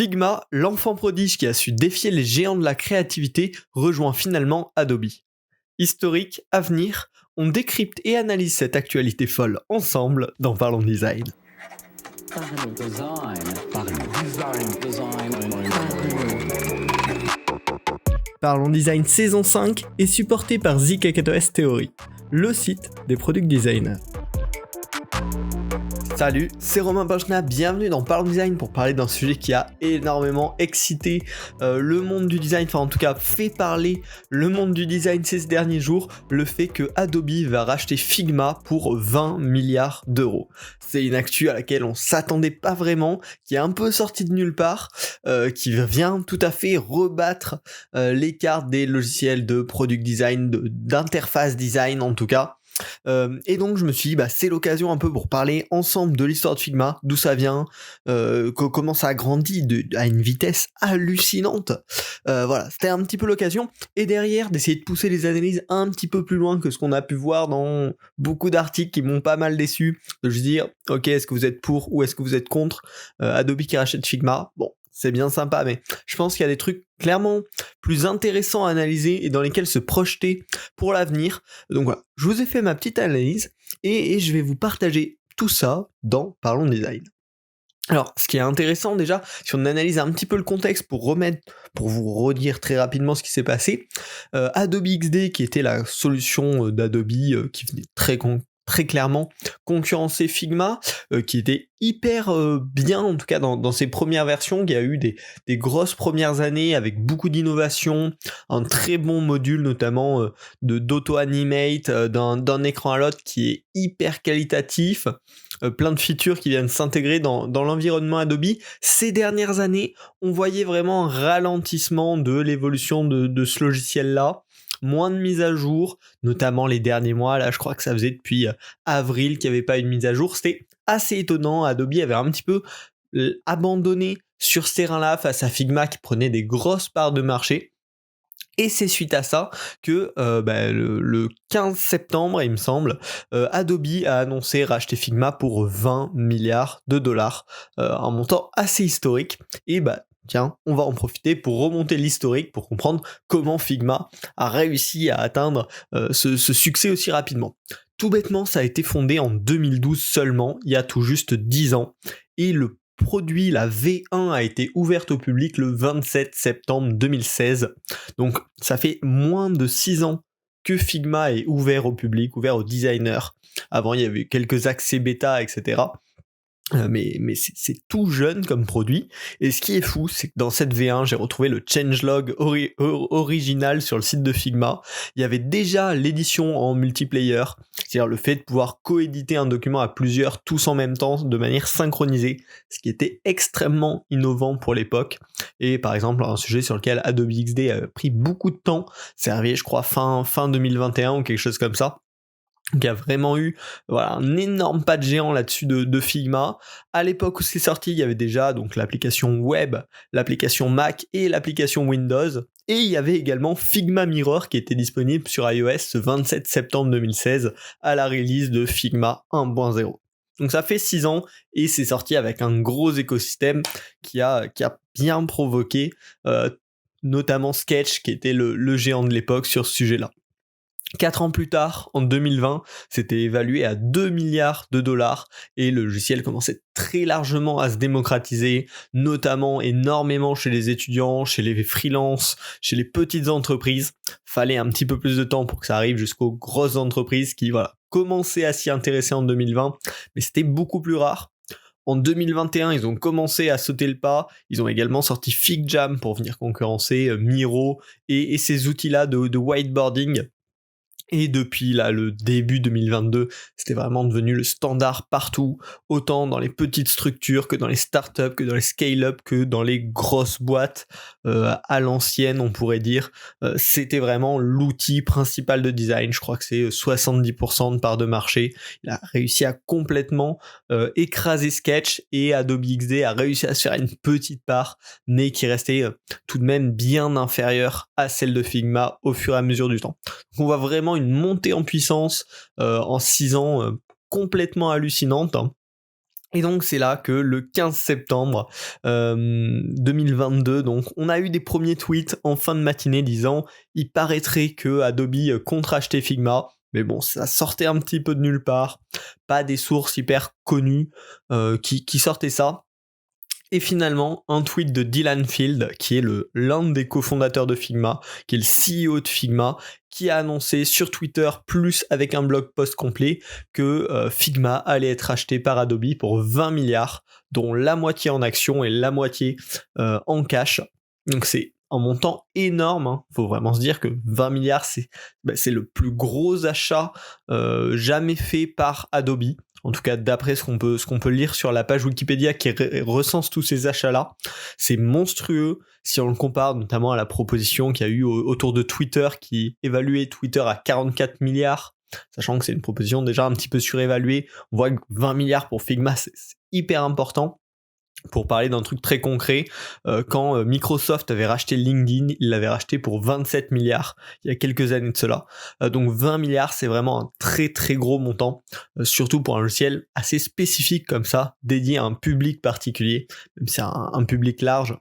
Figma, l'enfant prodige qui a su défier les géants de la créativité, rejoint finalement Adobe. Historique, avenir, on décrypte et analyse cette actualité folle ensemble dans Parlons Design. Parlons Design saison 5 est supporté par ZKKOS Theory, le site des product designers. Salut, c'est Romain Bochna, bienvenue dans Parlons Design pour parler d'un sujet qui a énormément excité le monde du design, enfin en tout cas fait parler le monde du design ces derniers jours, le fait que Adobe va racheter Figma pour 20 milliards d'euros. C'est une actu à laquelle on s'attendait pas vraiment, qui est un peu sortie de nulle part, qui vient tout à fait rebattre l'écart des logiciels de product design, d'interface design en tout cas. Et donc je me suis dit c'est l'occasion un peu pour parler ensemble de l'histoire de Figma, d'où ça vient, comment ça a grandi à une vitesse hallucinante. Voilà, c'était un petit peu l'occasion, et derrière d'essayer de pousser les analyses un petit peu plus loin que ce qu'on a pu voir dans beaucoup d'articles qui m'ont pas mal déçu, de se dire ok, est-ce que vous êtes pour ou est-ce que vous êtes contre Adobe qui rachète Figma. Bon, c'est bien sympa, mais je pense qu'il y a des trucs clairement plus intéressants à analyser et dans lesquels se projeter pour l'avenir. Donc voilà, je vous ai fait ma petite analyse et je vais vous partager tout ça dans Parlons Design. Alors, ce qui est intéressant déjà, si on analyse un petit peu le contexte pour vous redire très rapidement ce qui s'est passé, Adobe XD, qui était la solution d'Adobe qui venait très clairement concurrencer Figma, qui était hyper bien, en tout cas dans ses premières versions, qui a eu des grosses premières années avec beaucoup d'innovations, un très bon module notamment d'auto-animate d'un écran à l'autre qui est hyper qualitatif, plein de features qui viennent s'intégrer dans l'environnement Adobe. Ces dernières années, on voyait vraiment un ralentissement de l'évolution de ce logiciel-là, moins de mises à jour, notamment les derniers mois. Là, je crois que ça faisait depuis avril qu'il n'y avait pas eu de mise à jour. C'était assez étonnant. Adobe avait un petit peu abandonné sur ce terrain-là face à Figma qui prenait des grosses parts de marché. Et c'est suite à ça que le 15 septembre, il me semble, Adobe a annoncé racheter Figma pour 20 milliards de dollars, un montant assez historique. Et tiens, on va en profiter pour remonter l'historique, pour comprendre comment Figma a réussi à atteindre ce succès aussi rapidement. Tout bêtement, ça a été fondé en 2012 seulement, il y a tout juste 10 ans, et le produit, la V1, a été ouverte au public le 27 septembre 2016. Donc ça fait moins de 6 ans que Figma est ouvert au public, ouvert aux designers. Avant, il y avait quelques accès bêta, etc. Mais c'est tout jeune comme produit, et ce qui est fou, c'est que dans cette V1, j'ai retrouvé le changelog original sur le site de Figma. Il y avait déjà l'édition en multiplayer, c'est-à-dire le fait de pouvoir coéditer un document à plusieurs, tous en même temps, de manière synchronisée, ce qui était extrêmement innovant pour l'époque, et par exemple, un sujet sur lequel Adobe XD a pris beaucoup de temps, c'est arrivé, je crois, fin 2021 ou quelque chose comme ça, qui a vraiment eu un énorme pas de géant là-dessus de Figma. À l'époque où c'est sorti, il y avait déjà donc l'application web, l'application Mac et l'application Windows, et il y avait également Figma Mirror qui était disponible sur iOS ce 27 septembre 2016 à la release de Figma 1.0. Donc ça fait 6 ans et c'est sorti avec un gros écosystème qui a bien provoqué, notamment Sketch qui était le géant de l'époque sur ce sujet-là. 4 ans plus tard, en 2020, c'était évalué à 2 milliards de dollars et le logiciel commençait très largement à se démocratiser, notamment énormément chez les étudiants, chez les freelances, chez les petites entreprises. Fallait un petit peu plus de temps pour que ça arrive jusqu'aux grosses entreprises qui commençaient à s'y intéresser en 2020, mais c'était beaucoup plus rare. En 2021, ils ont commencé à sauter le pas. Ils ont également sorti FigJam pour venir concurrencer Miro et ces outils-là de whiteboarding. Et depuis le début 2022, c'était vraiment devenu le standard partout, autant dans les petites structures que dans les startups, que dans les scale-up, que dans les grosses boîtes à l'ancienne, on pourrait dire. C'était vraiment l'outil principal de design. Je crois que c'est 70% de part de marché. Il a réussi à complètement écraser Sketch, et Adobe XD a réussi à se faire une petite part, mais qui restait tout de même bien inférieure à celle de Figma au fur et à mesure du temps. Donc on voit vraiment une montée en puissance en 6 ans complètement hallucinante, hein. Et donc c'est là que le 15 septembre 2022, donc on a eu des premiers tweets en fin de matinée disant il paraîtrait que Adobe compte racheter Figma, mais bon ça sortait un petit peu de nulle part, pas des sources hyper connues qui sortaient ça. Et finalement, un tweet de Dylan Field, qui est l'un des cofondateurs de Figma, qui est le CEO de Figma, qui a annoncé sur Twitter, plus avec un blog post complet, que Figma allait être acheté par Adobe pour 20 milliards, dont la moitié en actions et la moitié en cash. Donc c'est un montant énorme, hein. Faut vraiment se dire que 20 milliards, c'est le plus gros achat jamais fait par Adobe. En tout cas, d'après ce qu'on peut lire sur la page Wikipédia qui recense tous ces achats-là, c'est monstrueux si on le compare notamment à la proposition qu'il y a eu autour de Twitter qui évaluait Twitter à 44 milliards, sachant que c'est une proposition déjà un petit peu surévaluée. On voit que 20 milliards pour Figma, c'est hyper important. Pour parler d'un truc très concret, quand Microsoft avait racheté LinkedIn, il l'avait racheté pour 27 milliards il y a quelques années de cela. Donc 20 milliards, c'est vraiment un très très gros montant, surtout pour un logiciel assez spécifique comme ça, dédié à un public particulier, même si c'est un public large.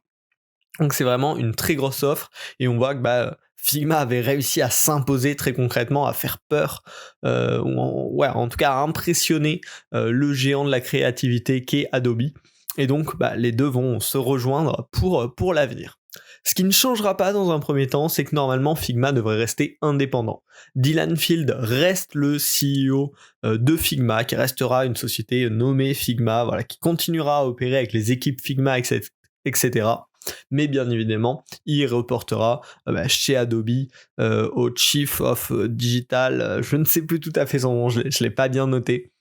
Donc c'est vraiment une très grosse offre, et on voit que Figma avait réussi à s'imposer très concrètement, à faire peur, en tout cas à impressionner le géant de la créativité qu'est Adobe. Et donc les deux vont se rejoindre pour l'avenir. Ce qui ne changera pas dans un premier temps, c'est que normalement Figma devrait rester indépendant. Dylan Field reste le CEO de Figma, qui restera une société nommée Figma, qui continuera à opérer avec les équipes Figma, etc. Mais bien évidemment, il reportera chez Adobe au Chief of Digital, je ne sais plus tout à fait son nom, je ne l'ai pas bien noté.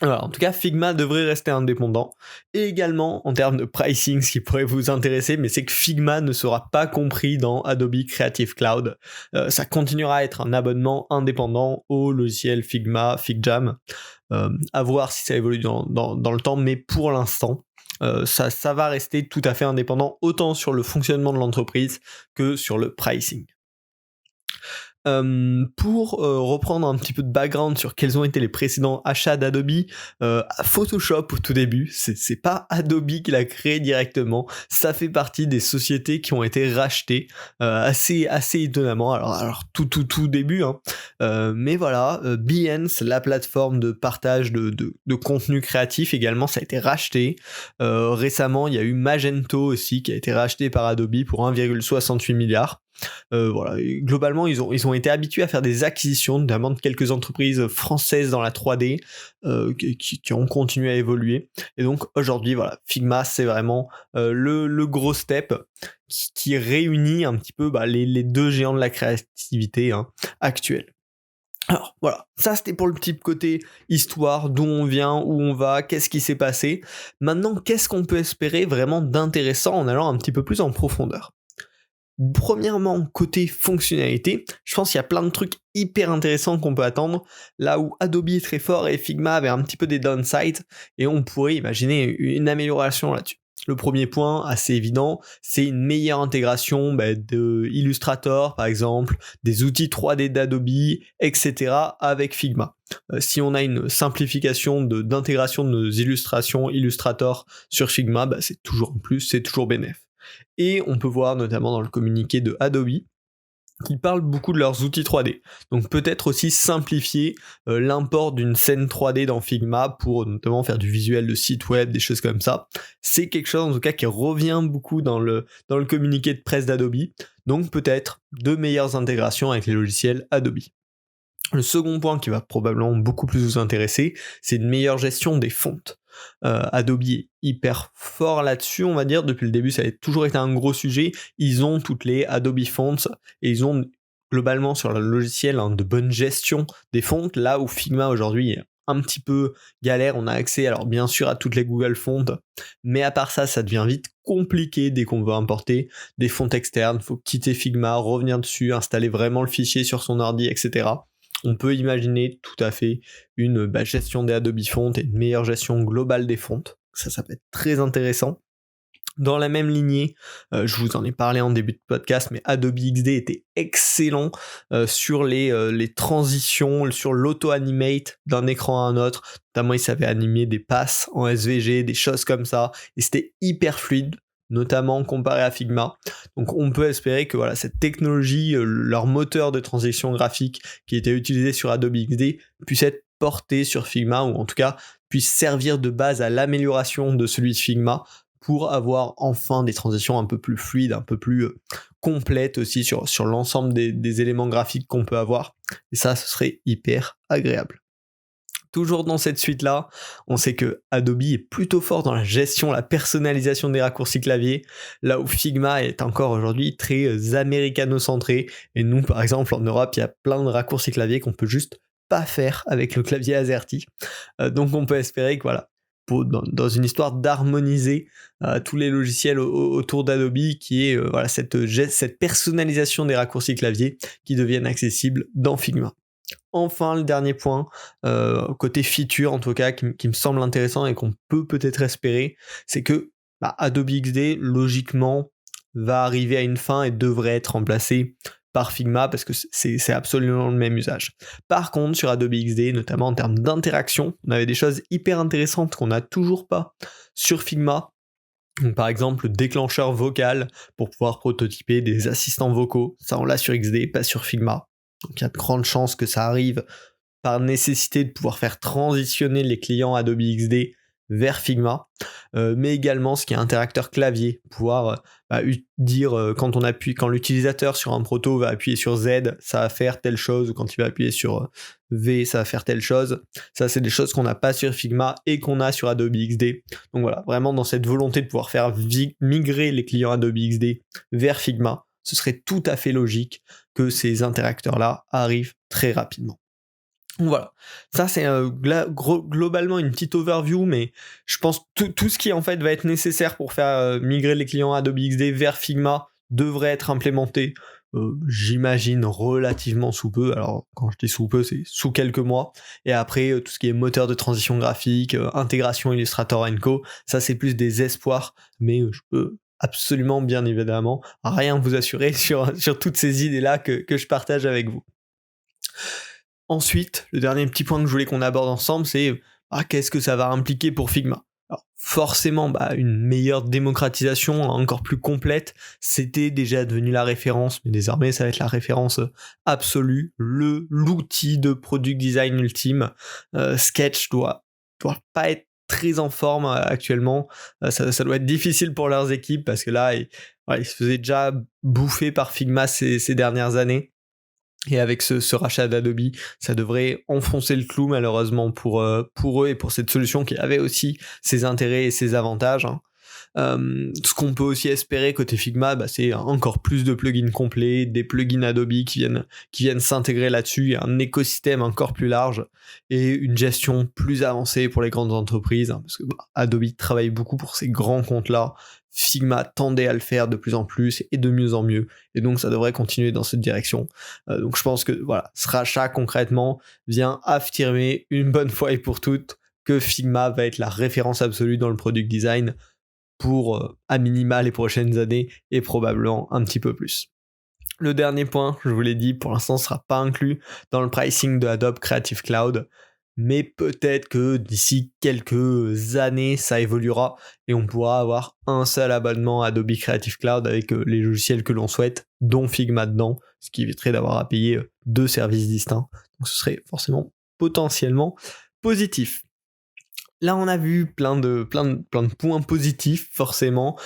Alors, en tout cas, Figma devrait rester indépendant. Et également, en termes de pricing, ce qui pourrait vous intéresser, mais c'est que Figma ne sera pas compris dans Adobe Creative Cloud. Ça continuera à être un abonnement indépendant au logiciel Figma, FigJam. À voir si ça évolue dans le temps, mais pour l'instant, ça va rester tout à fait indépendant, autant sur le fonctionnement de l'entreprise que sur le pricing. Pour reprendre un petit peu de background sur quels ont été les précédents achats d'Adobe, Photoshop au tout début, c'est pas Adobe qui l'a créé directement, ça fait partie des sociétés qui ont été rachetées assez étonnamment, alors tout début, hein. Mais voilà, Behance, la plateforme de partage de contenu créatif également, ça a été racheté. Récemment, il y a eu Magento aussi qui a été racheté par Adobe pour 1,68 milliard. Globalement ils ont été habitués à faire des acquisitions, notamment de quelques entreprises françaises dans la 3D qui ont continué à évoluer, et donc aujourd'hui Figma c'est vraiment le gros step qui réunit un petit peu les deux géants de la créativité actuels. Alors voilà, ça c'était pour le petit côté histoire, d'où on vient, où on va, qu'est-ce qui s'est passé. Maintenant, qu'est-ce qu'on peut espérer vraiment d'intéressant en allant un petit peu plus en profondeur? Premièrement, côté fonctionnalité, je pense qu'il y a plein de trucs hyper intéressants qu'on peut attendre, là où Adobe est très fort et Figma avait un petit peu des downsides, et on pourrait imaginer une amélioration là-dessus. Le premier point, assez évident, c'est une meilleure intégration de Illustrator, par exemple, des outils 3D d'Adobe, etc. avec Figma. Si on a une simplification d'intégration de nos illustrations Illustrator sur Figma, c'est toujours en plus, c'est toujours bénéf. Et on peut voir notamment dans le communiqué de Adobe qui parlent beaucoup de leurs outils 3D. Donc peut-être aussi simplifier l'import d'une scène 3D dans Figma pour notamment faire du visuel de site web, des choses comme ça. C'est quelque chose en tout cas qui revient beaucoup dans le communiqué de presse d'Adobe. Donc peut-être de meilleures intégrations avec les logiciels Adobe. Le second point qui va probablement beaucoup plus vous intéresser, c'est une meilleure gestion des fontes. Adobe est hyper fort là-dessus, on va dire, depuis le début ça a toujours été un gros sujet. Ils ont toutes les Adobe Fonts et ils ont globalement sur le logiciel de bonne gestion des fontes, là où Figma aujourd'hui est un petit peu galère. On a accès alors bien sûr à toutes les Google Fonts, mais à part ça devient vite compliqué dès qu'on veut importer des fontes externes. Faut quitter Figma, revenir dessus, installer vraiment le fichier sur son ordi, etc. On peut imaginer tout à fait une gestion des Adobe Fonts et une meilleure gestion globale des fontes. Ça peut être très intéressant. Dans la même lignée, je vous en ai parlé en début de podcast, mais Adobe XD était excellent sur les transitions, sur l'auto-animate d'un écran à un autre. Notamment, il savait animer des passes en SVG, des choses comme ça, et c'était hyper fluide, notamment comparé à Figma. Donc on peut espérer que voilà, cette technologie, leur moteur de transition graphique qui était utilisé sur Adobe XD puisse être porté sur Figma, ou en tout cas puisse servir de base à l'amélioration de celui de Figma, pour avoir enfin des transitions un peu plus fluides, un peu plus complètes aussi sur l'ensemble des éléments graphiques qu'on peut avoir. Et ça, ce serait hyper agréable. Toujours dans cette suite-là, on sait que Adobe est plutôt fort dans la gestion, la personnalisation des raccourcis clavier, là où Figma est encore aujourd'hui très américano-centré. Et nous, par exemple, en Europe, il y a plein de raccourcis clavier qu'on peut juste pas faire avec le clavier AZERTY. Donc on peut espérer que voilà, dans une histoire d'harmoniser tous les logiciels autour d'Adobe, qui est voilà, cette personnalisation des raccourcis clavier qui deviennent accessibles dans Figma. Enfin, le dernier point, côté feature en tout cas, qui me semble intéressant et qu'on peut peut-être espérer, c'est que Adobe XD, logiquement, va arriver à une fin et devrait être remplacé par Figma, parce que c'est absolument le même usage. Par contre, sur Adobe XD, notamment en termes d'interaction, on avait des choses hyper intéressantes qu'on n'a toujours pas sur Figma. Donc, par exemple, le déclencheur vocal pour pouvoir prototyper des assistants vocaux, ça on l'a sur XD, pas sur Figma. Donc il y a de grandes chances que ça arrive par nécessité de pouvoir faire transitionner les clients Adobe XD vers Figma, mais également ce qui est interacteur clavier, pouvoir dire quand l'utilisateur sur un proto va appuyer sur Z, ça va faire telle chose, ou quand il va appuyer sur V, ça va faire telle chose. Ça, c'est des choses qu'on n'a pas sur Figma et qu'on a sur Adobe XD. Donc voilà, vraiment dans cette volonté de pouvoir faire migrer les clients Adobe XD vers Figma, ce serait tout à fait logique que ces interacteurs-là arrivent très rapidement. Donc voilà, ça c'est globalement une petite overview, mais je pense tout ce qui en fait va être nécessaire pour faire migrer les clients Adobe XD vers Figma devrait être implémenté, j'imagine relativement sous peu. Alors quand je dis sous peu, c'est sous quelques mois. Et après tout ce qui est moteur de transition graphique, intégration Illustrator & Co, ça c'est plus des espoirs, mais je peux absolument bien évidemment rien vous assurer sur toutes ces idées-là que je partage avec vous. Ensuite, le dernier petit point que je voulais qu'on aborde ensemble, c'est qu'est-ce que ça va impliquer pour Figma. Alors, forcément, une meilleure démocratisation encore plus complète, c'était déjà devenu la référence, mais désormais ça va être la référence absolue, l'outil de product design ultime. Sketch doit pas être très en forme actuellement, ça doit être difficile pour leurs équipes, parce que là, ils se faisaient déjà bouffer par Figma ces dernières années. Et avec ce rachat d'Adobe, ça devrait enfoncer le clou malheureusement pour eux et pour cette solution qui avait aussi ses intérêts et ses avantages. Ce qu'on peut aussi espérer côté Figma, c'est encore plus de plugins complets, des plugins Adobe qui viennent s'intégrer là-dessus, et un écosystème encore plus large et une gestion plus avancée pour les grandes entreprises, parce que Adobe travaille beaucoup pour ces grands comptes-là. Figma tendait à le faire de plus en plus et de mieux en mieux, et donc ça devrait continuer dans cette direction. Donc je pense que voilà, ce rachat concrètement vient affirmer une bonne fois et pour toutes que Figma va être la référence absolue dans le product design pour à minima les prochaines années, et probablement un petit peu plus. Le dernier point, je vous l'ai dit, pour l'instant ne sera pas inclus dans le pricing de Adobe Creative Cloud, mais peut-être que d'ici quelques années ça évoluera et on pourra avoir un seul abonnement Adobe Creative Cloud avec les logiciels que l'on souhaite, dont Figma dedans, ce qui éviterait d'avoir à payer 2 services distincts. Donc ce serait forcément potentiellement positif. Là, on a vu plein de points positifs, forcément,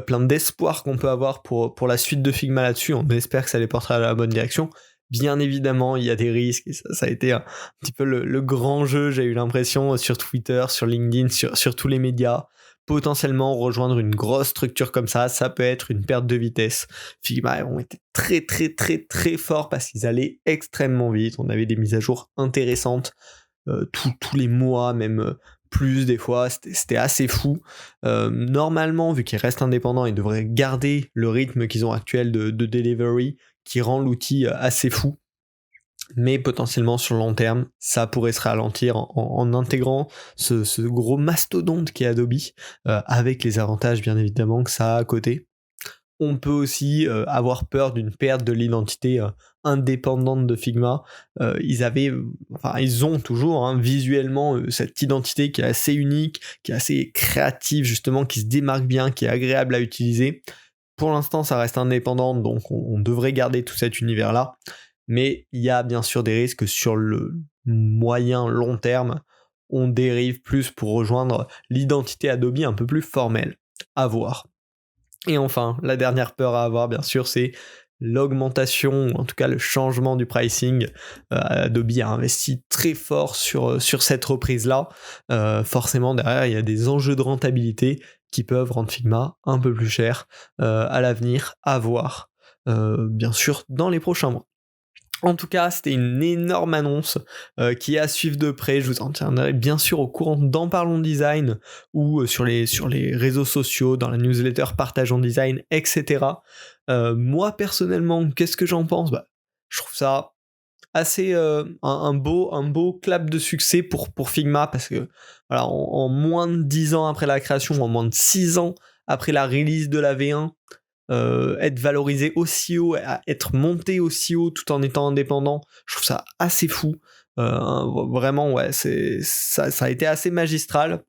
plein d'espoir qu'on peut avoir pour la suite de Figma là-dessus. On espère que ça les portera dans la bonne direction. Bien évidemment, il y a des risques, et ça a été un petit peu le grand jeu, j'ai eu l'impression, sur Twitter, sur LinkedIn, sur tous les médias. Potentiellement, rejoindre une grosse structure comme ça peut être une perte de vitesse. Figma ont été très très très très forts parce qu'ils allaient extrêmement vite. On avait des mises à jour intéressantes tous les mois, même plus des fois, c'était assez fou. Normalement, vu qu'ils restent indépendants, ils devraient garder le rythme qu'ils ont actuel de delivery, qui rend l'outil assez fou. mais potentiellement sur le long terme, ça pourrait se ralentir en intégrant ce gros mastodonte qui est Adobe, avec les avantages bien évidemment que ça a à côté. On peut aussi avoir peur d'une perte de l'identité indépendante de Figma. Ils ont toujours visuellement cette identité qui est assez unique, qui est assez créative justement, qui se démarque bien, qui est agréable à utiliser. Pour l'instant, ça reste indépendant, donc on devrait garder tout cet univers-là. Mais il y a bien sûr des risques sur le moyen long terme. On dérive plus pour rejoindre l'identité Adobe un peu plus formelle. À voir. Et enfin, la dernière peur à avoir, bien sûr, c'est l'augmentation, ou en tout cas le changement du pricing. Adobe a investi très fort sur cette reprise-là. Forcément, derrière, il y a des enjeux de rentabilité qui peuvent rendre Figma un peu plus cher à l'avenir, à voir, bien sûr, dans les prochains mois. En tout cas, c'était une énorme annonce qui est à suivre de près. Je vous en tiendrai bien sûr au courant dans Parlons Design ou sur les réseaux sociaux, dans la newsletter Partageons Design, etc. Moi, personnellement, qu'est-ce que j'en pense ? Je trouve ça assez un beau clap de succès pour Figma, parce que voilà, en moins de 10 ans après la création, en moins de 6 ans après la release de la V1, être valorisé aussi haut, être monté aussi haut tout en étant indépendant, je trouve ça assez fou. Vraiment, ouais, ça a été assez magistral.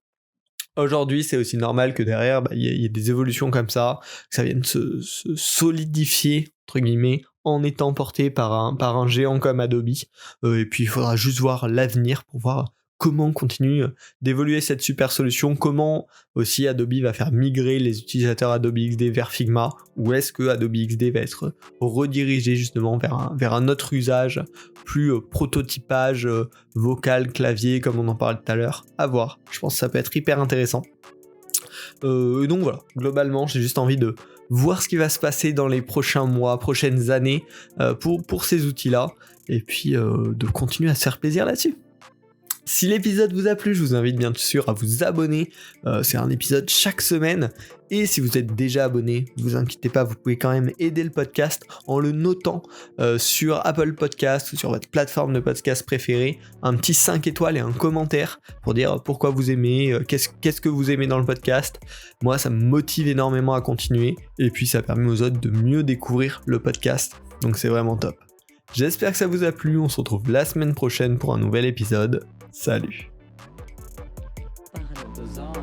Aujourd'hui, c'est aussi normal que derrière, il y ait des évolutions comme ça, que ça vienne se solidifier, entre guillemets, en étant porté par un géant comme Adobe. Et puis, il faudra juste voir l'avenir pour voir comment continue d'évoluer cette super solution, comment aussi Adobe va faire migrer les utilisateurs Adobe XD vers Figma, ou est-ce que Adobe XD va être redirigé justement vers un autre usage, plus prototypage, vocal, clavier, comme on en parlait tout à l'heure. À voir, je pense que ça peut être hyper intéressant. Donc voilà, globalement, j'ai juste envie de voir ce qui va se passer dans les prochains mois, prochaines années pour ces outils-là, et puis de continuer à se faire plaisir là-dessus. Si l'épisode vous a plu, je vous invite bien sûr à vous abonner. C'est un épisode chaque semaine. Et si vous êtes déjà abonné, ne vous inquiétez pas, vous pouvez quand même aider le podcast en le notant sur Apple Podcast ou sur votre plateforme de podcast préférée. Un petit 5 étoiles et un commentaire pour dire pourquoi vous aimez, qu'est-ce que vous aimez dans le podcast. Moi, ça me motive énormément à continuer. Et puis, ça permet aux autres de mieux découvrir le podcast. Donc, c'est vraiment top. J'espère que ça vous a plu. On se retrouve la semaine prochaine pour un nouvel épisode. Salut. Design.